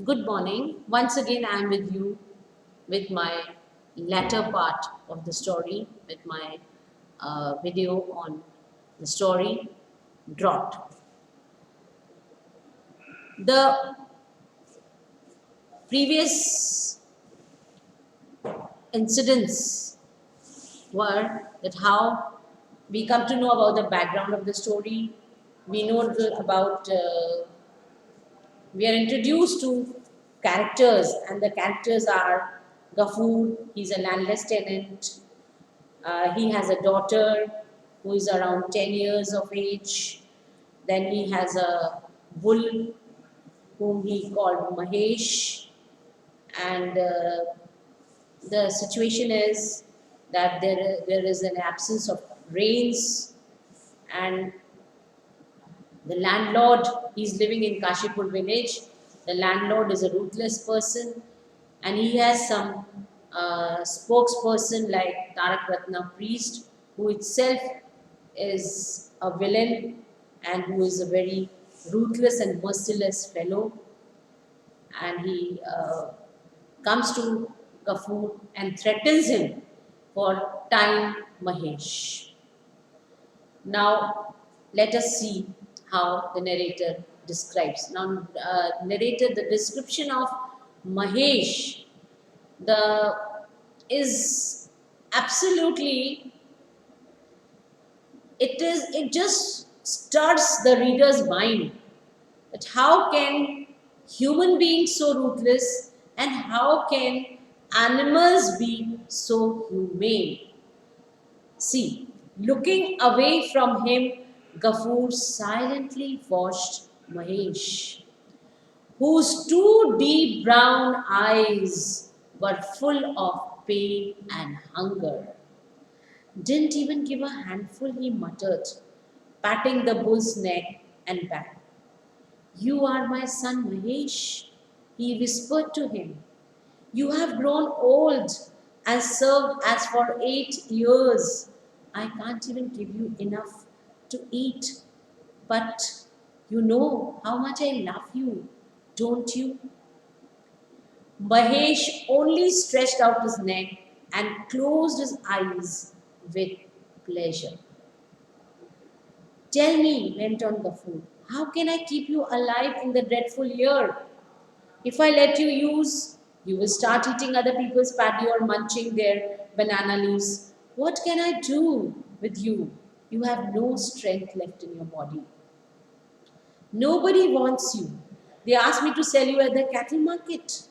Good morning. Once again, I am with you with my latter part of the story, with my video on the story Drought. The previous incidents were that how we come to know about the background of the story. We know about, we are introduced to characters, and the characters are Gafur, he's a landless tenant. He has a daughter who is around 10 years of age. Then he has a bull whom he called Mahesh. And the situation is that there is an absence of rains, and the landlord, he's living in Kashipur village. The landlord is a ruthless person, and he has some spokesperson like Tarak Ratna priest, who itself is a villain and who is a very ruthless and merciless fellow. And he comes to Gafur and threatens him for tying Mahesh. Now, let us see how the narrator describes. Now, narrator, the description of Mahesh, the is absolutely, it just stirs the reader's mind that how can human beings so ruthless, and how can animals be so humane. See, looking away from him, Gafur silently watched Mahesh, whose two deep brown eyes were full of pain and hunger. Didn't even give a handful, he muttered, patting the bull's neck and back. You are my son Mahesh, he whispered to him. You have grown old and served us for 8 years. I can't even give you enough to eat. But you know how much I love you, don't you? Mahesh only stretched out his neck and closed his eyes with pleasure. Tell me, went on Gafur, how can I keep you alive in the dreadful year? If I let you use, you will start eating other people's paddy or munching their banana leaves. What can I do with you? You have no strength left in your body. Nobody wants you. They asked me to sell you at the cattle market.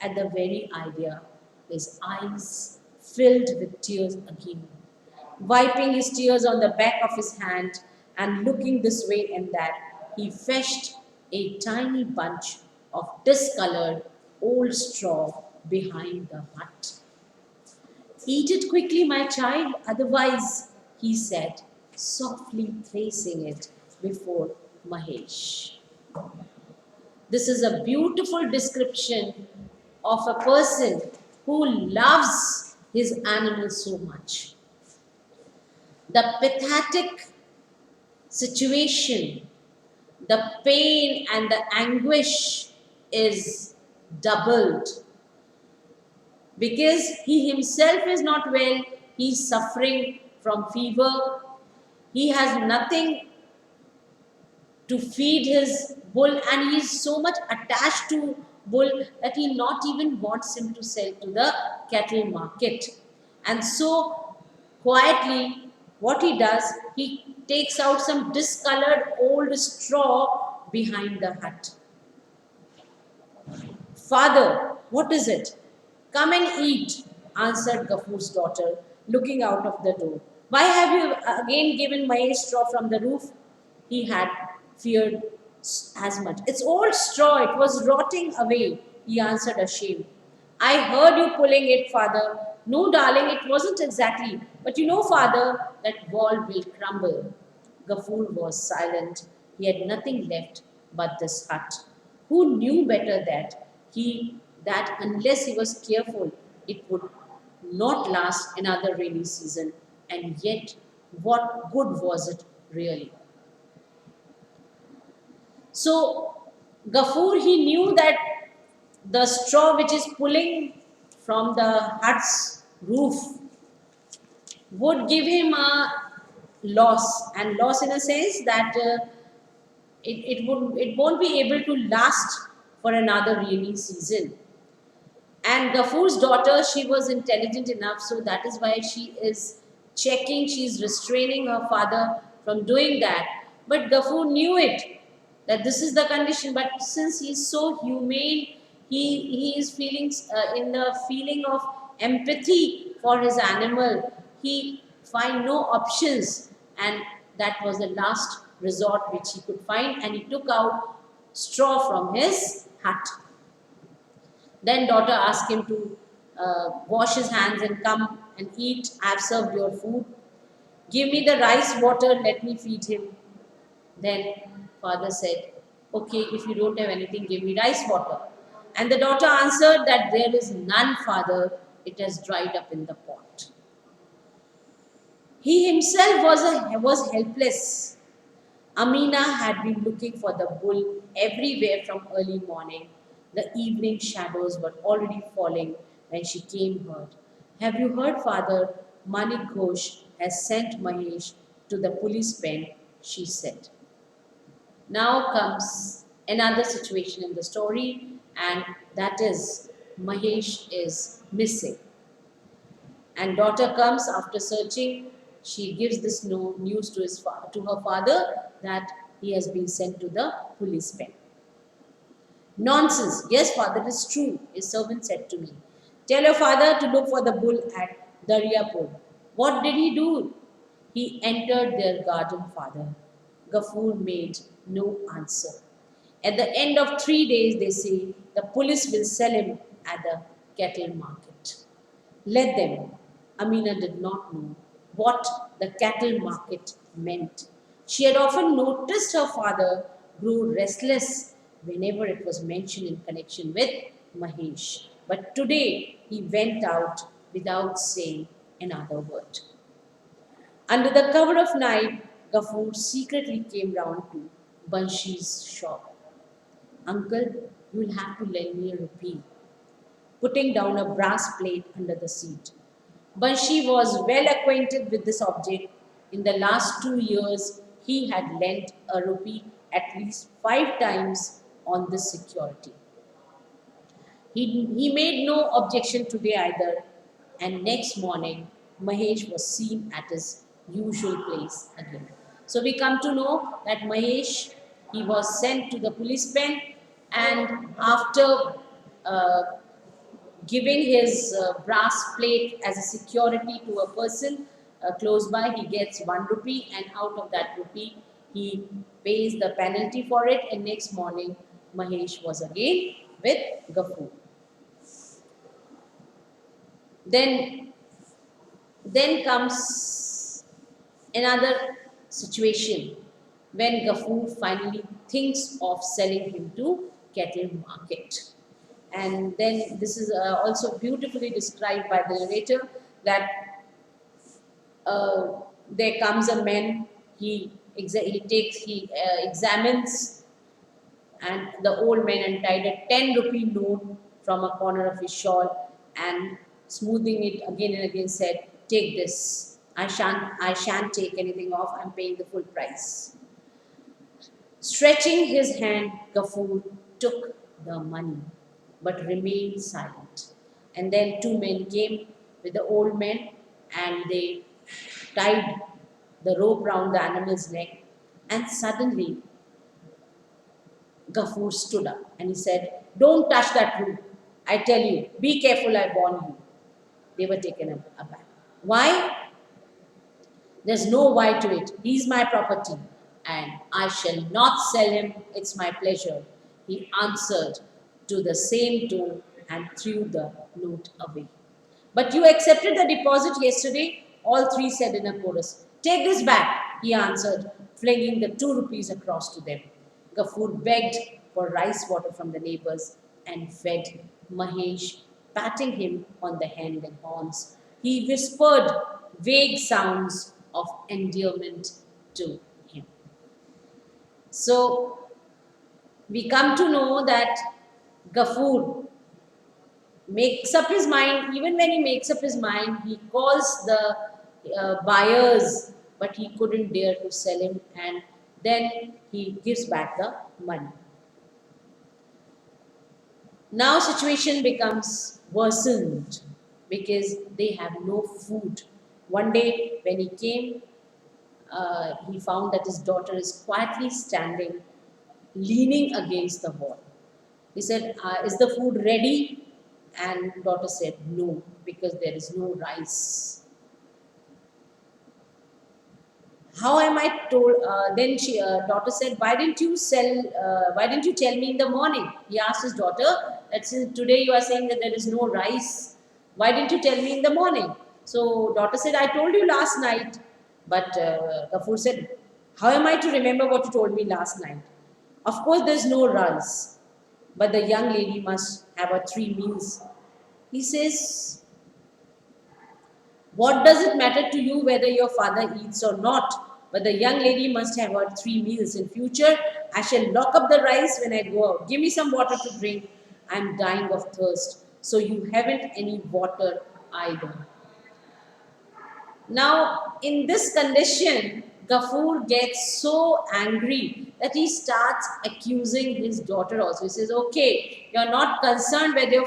At the very idea, his eyes filled with tears again. Wiping his tears on the back of his hand and looking this way and that, he fetched a tiny bunch of discolored old straw behind the hut. Eat it quickly, my child, otherwise, he said, softly placing it before Mahesh. This is a beautiful description of a person who loves his animal so much. The pathetic situation, the pain and the anguish is doubled because he himself is not well, he's suffering from fever, he has nothing to feed his bull, and he is so much attached to bull that he not even wants him to sell to the cattle market. And so quietly what he does, he takes out some discolored old straw behind the hut. Father, what is it? Come and eat, answered Gafur's daughter, looking out of the door. Why have you again given my straw from the roof? He had feared as much. It's old straw, it was rotting away, he answered ashamed. I heard you pulling it, father. No, darling, it wasn't exactly. But you know, father, that wall will crumble. Gafur was silent. He had nothing left but this hut. Who knew better that unless he was careful, it would not last another rainy season. And yet, what good was it really? So Gafur, he knew that the straw which is pulling from the hut's roof would give him a loss, and loss in a sense that it won't be able to last for another rainy season. And Gafur's daughter, she was intelligent enough, so that is why she is checking, she's restraining her father from doing that. But Gafur knew it, that this is the condition. But since he's so humane, he is feeling in the feeling of empathy for his animal. He find no options, and that was the last resort which he could find. And he took out straw from his hut. Then daughter asked him to wash his hands and come and eat. I have served your food. Give me the rice water, let me feed him. Then father said, okay, if you don't have anything, give me rice water. And the daughter answered that there is none, father, it has dried up in the pot. He himself was helpless. Amina had been looking for the bull everywhere from early morning. The evening shadows were already falling when she came heard. Have you heard, father? Manik Ghosh has sent Mahesh to the police pen, she said. Now comes another situation in the story, and that is Mahesh is missing. And daughter comes after searching. She gives this news to to her father that he has been sent to the police pen. Nonsense. Yes, father, it is true. His servant said to me. Tell your father to look for the bull at Daryapur. What did he do? He entered their garden, father. Gafur made no answer. At the end of 3 days, they say, the police will sell him at the cattle market. Let them. Amina did not know what the cattle market meant. She had often noticed her father grew restless whenever it was mentioned in connection with Mahesh. But today he went out without saying another word. Under the cover of night, Gafur secretly came round to Banshi's shop. Uncle, you'll have to lend me a rupee, putting down a brass plate under the seat. Banshi was well acquainted with this object. In the last 2 years, he had lent a rupee at least 5 times on this security. He made no objection today either, and next morning, Mahesh was seen at his usual place again. So we come to know that Mahesh, he was sent to the police pen, and after uh, giving his brass plate as a security to a person close by, he gets 1 rupee, and out of that rupee, he pays the penalty for it. And next morning, Mahesh was again with Gafur. Then, then comes another situation when Gafur finally thinks of selling him to cattle market. And then this is also beautifully described by the narrator that there comes a man, he examines, and the old man untied a 10 rupee note from a corner of his shawl, and smoothing it again and again said, take this. I shan't take anything off. I'm paying the full price. Stretching his hand, Gafur took the money but remained silent. And then 2 men came with the old man, and they tied the rope round the animal's neck. And suddenly, Gafur stood up and he said, don't touch that rope. I tell you, be careful, I warn you. They were taken aback. Why? There's no why to it. He's my property, and I shall not sell him. It's my pleasure. He answered to the same tone and threw the note away. But you accepted the deposit yesterday, all three said in a chorus. Take this back, he answered, flinging the 2 rupees across to them. Gafur begged for rice water from the neighbors and fed Mahesh, patting him on the hand and horns. He whispered vague sounds of endearment to him. So we come to know that Gafur, makes up his mind. Even when he makes up his mind, he calls the buyers, but he couldn't dare to sell him, and then he gives back the money. Now situation becomes worsened because they have no food. One day when he came, he found that his daughter is quietly standing, leaning against the wall. He said, is the food ready? And daughter said, no, because there is no rice. How am I told? Then she daughter said, why didn't you sell? Why didn't you tell me in the morning? He asked his daughter that since today you are saying that there is no rice, why didn't you tell me in the morning? So daughter said, I told you last night. But Kapoor said, how am I to remember what you told me last night? Of course, there's no rice, but the young lady must have her 3 meals. He says, what does it matter to you whether your father eats or not? But the young lady must have her 3 meals. In future, I shall lock up the rice when I go out. Give me some water to drink. I'm dying of thirst. So you haven't any water either. Now, in this condition, Ghaffur gets so angry that he starts accusing his daughter also. He says, okay, you're not concerned whether your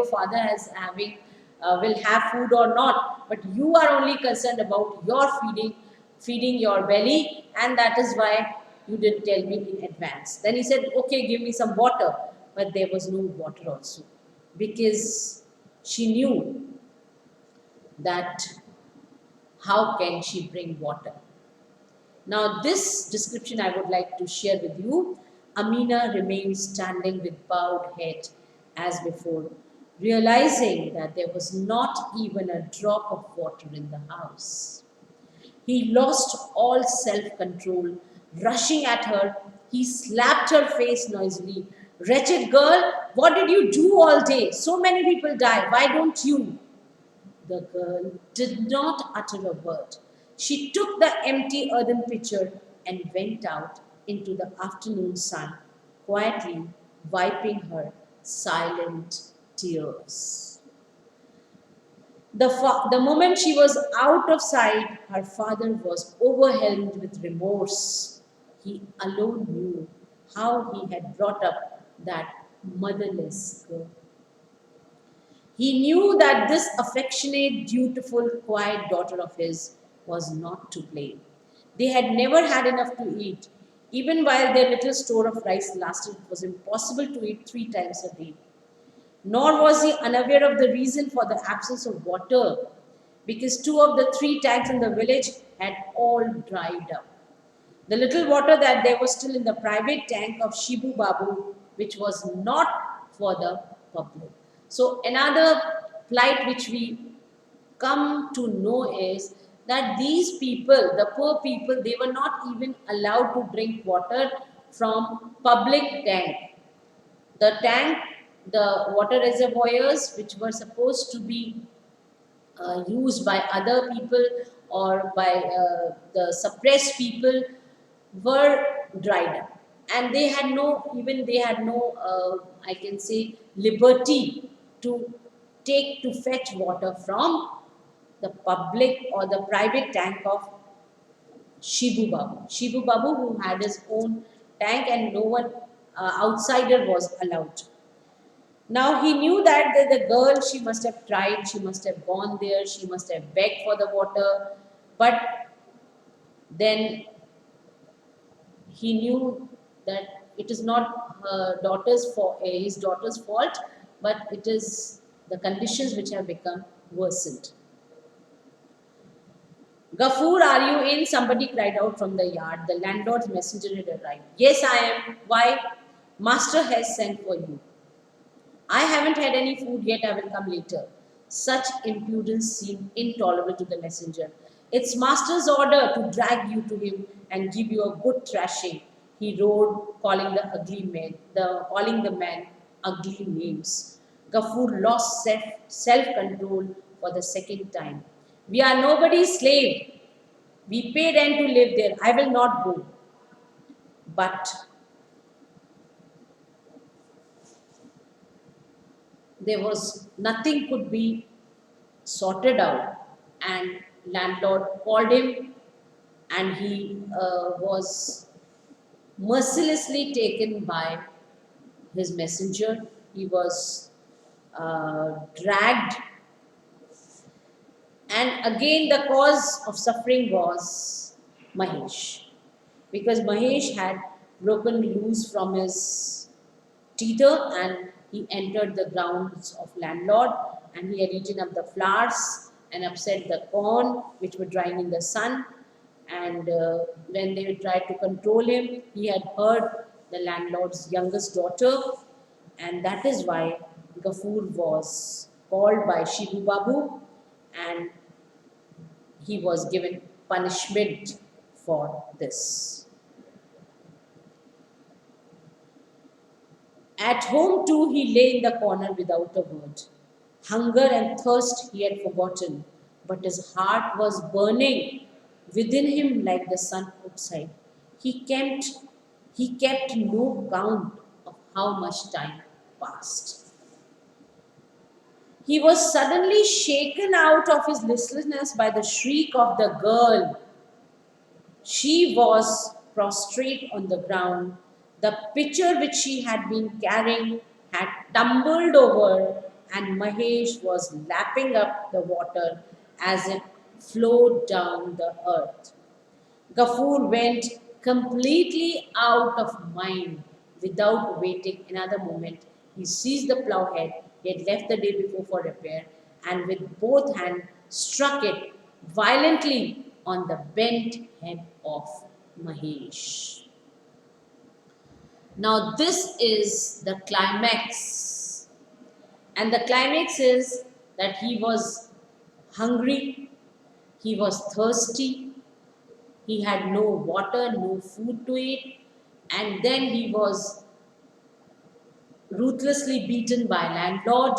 father has having, will have food or not, but you are only concerned about your feeding your belly, and that is why you didn't tell me in advance. Then he said, okay, give me some water. But there was no water also, because she knew that how can she bring water? Now, this description I would like to share with you. Amina remained standing with bowed head as before, realizing that there was not even a drop of water in the house. He lost all self control. Rushing at her, he slapped her face noisily. Wretched girl, what did you do all day? So many people die. Why don't you? The girl did not utter a word. She took the empty earthen pitcher and went out into the afternoon sun, quietly wiping her silent tears. The moment she was out of sight, her father was overwhelmed with remorse. He alone knew how he had brought up that motherless girl. He knew that this affectionate, dutiful, quiet daughter of his was not to blame. They had never had enough to eat. Even while their little store of rice lasted, it was impossible to eat 3 times a day. Nor was he unaware of the reason for the absence of water, because 2 of the 3 tanks in the village had all dried up. The little water that there was still in the private tank of Shibu Babu, which was not for the public. So another plight which we come to know is that these people, the poor people, they were not even allowed to drink water from public tank. The tank, the water reservoirs which were supposed to be used by other people or by the suppressed people were dried up, and they had no I can say liberty to to fetch water from the public or the private tank of Shibu Babu. Shibu Babu, who had his own tank, and no one outsider was allowed. Now he knew that the girl, she must have tried, she must have gone there, she must have begged for the water, but then he knew that it is not his daughter's fault, but it is the conditions which have become worsened. Ghaffur, are you in? Somebody cried out from the yard. The landlord's messenger had arrived. Yes, I am. Why? Master has sent for you. I haven't had any food yet, I will come later. Such impudence seemed intolerable to the messenger. It's master's order to drag you to him and give you a good thrashing. He roared, calling the man ugly names. Ghaffur lost self-control for the second time. We are nobody's slave. We pay rent to live there. I will not go. But there was nothing could be sorted out, and landlord called him, and he was mercilessly taken by his messenger. He was dragged, and again the cause of suffering was Mahesh, because Mahesh had broken loose from his teeter and he entered the grounds of landlord, and he had eaten up the flowers and upset the corn which were drying in the sun. And when they tried to control him, he had hurt the landlord's youngest daughter, and that is why Gafoor was called by Shibu Babu, and he was given punishment for this. At home too he lay in the corner without a word. Hunger and thirst he had forgotten, but his heart was burning within him like the sun outside. He kept, he kept no count of how much time passed. He was suddenly shaken out of his listlessness by the shriek of the girl. She was prostrate on the ground. The pitcher which she had been carrying had tumbled over, and Mahesh was lapping up the water as it flowed down the earth. Gafoor went completely out of mind without waiting another moment. He seized the ploughhead he had left the day before for repair, and with both hands struck it violently on the bent head of Mahesh. Now, this is the climax, and the climax is that he was hungry, he was thirsty, he had no water, no food to eat, and then he was ruthlessly beaten by landlord,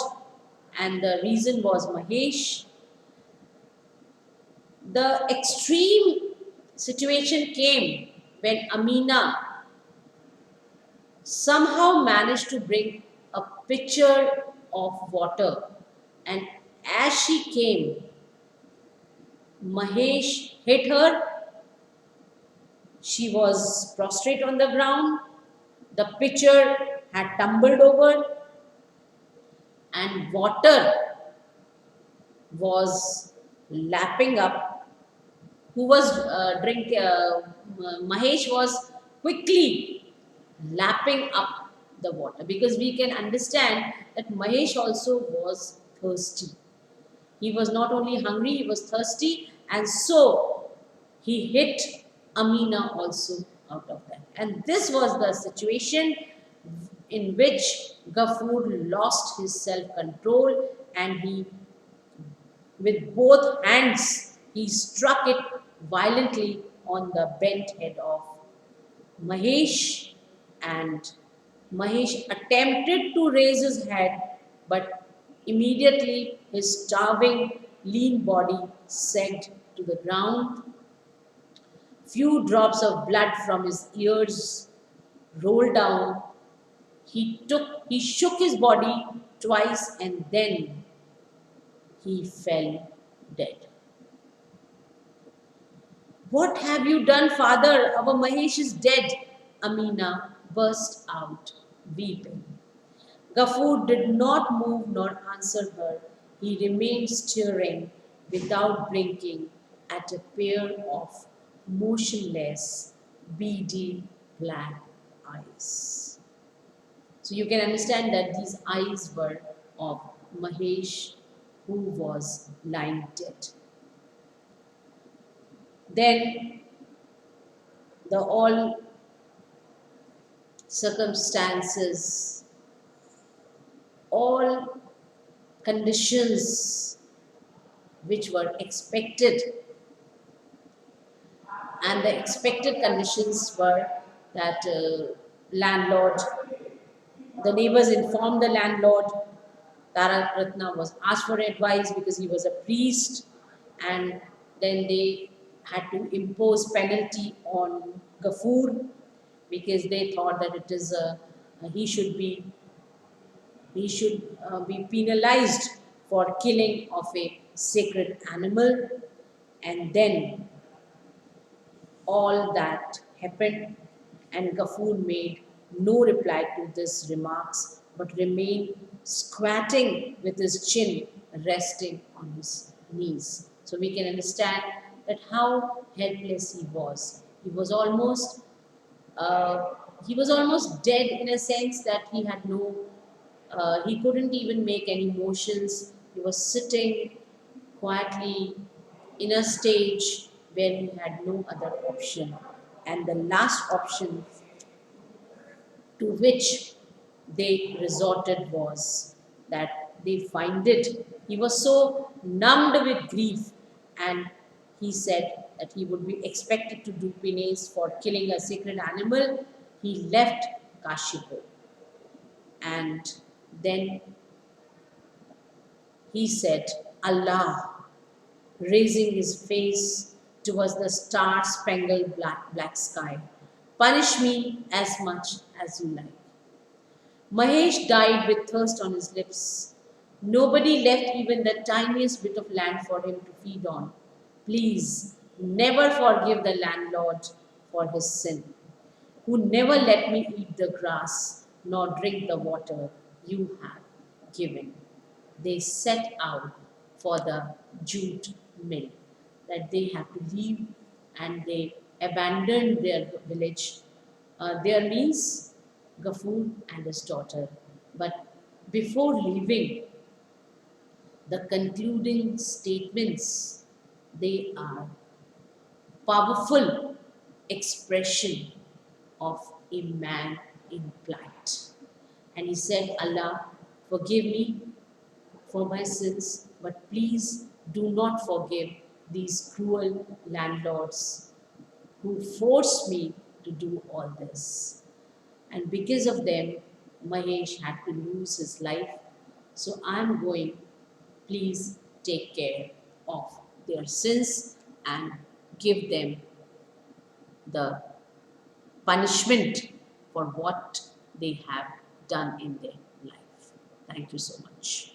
and the reason was Mahesh. The extreme situation came when Amina somehow managed to bring a pitcher of water, and as she came, Mahesh hit her. She was prostrate on the ground. The pitcher had tumbled over, and water was lapping up. Who was Mahesh was quickly lapping up the water, because we can understand that Mahesh also was thirsty. He was not only hungry, he was thirsty, and so he hit Amina also out of that. And this was the situation in which Gafoor lost his self control, and he, with both hands, he struck it violently on the bent head of Mahesh, and Mahesh attempted to raise his head, but immediately his starving, lean body sank to the ground. Few drops of blood from his ears rolled down. He shook his body twice, and then he fell dead. What have you done, father? Our Mahesh is dead. Amina burst out, weeping. Gafoor did not move nor answer her. He remained staring without blinking at a pair of motionless, beady black eyes. So you can understand that these eyes were of Mahesh, who was lying dead. Then the all circumstances, all conditions which were expected, and the expected conditions were that landlord, the neighbors informed the landlord. Tarak Ratna was asked for advice because he was a priest, and then they had to impose penalty on Gafoor because they thought that it is he should be he should be penalized for killing of a sacred animal. And then all that happened, and Ghaffur made no reply to these remarks but remained squatting with his chin resting on his knees. So we can understand that how helpless he was. Uh, he was almost dead in a sense that he had no, he couldn't even make any motions. He was sitting quietly in a stage where he had no other option. And the last option to which they resorted was that they find it. He was so numbed with grief, and he said that he would be expected to do penance for killing a sacred animal. He left Kashipur, and then he said, Allah, raising his face towards the star spangled black sky. Punish me as much as you like. Mahesh died with thirst on his lips. Nobody left even the tiniest bit of land for him to feed on. Please never forgive the landlord for his sin, who never let me eat the grass nor drink the water you have given. They set out for the jute mill, that they have to leave, and they abandoned their village. There means Ghaffur and his daughter. But before leaving, the concluding statements, they are powerful expression of a man in plight. And he said, Allah, forgive me for my sins, but please do not forgive these cruel landlords who forced me to do all this. And because of them, Mahesh had to lose his life. So I'm going, please take care of their sins and give them the punishment for what they have done in their life. Thank you so much.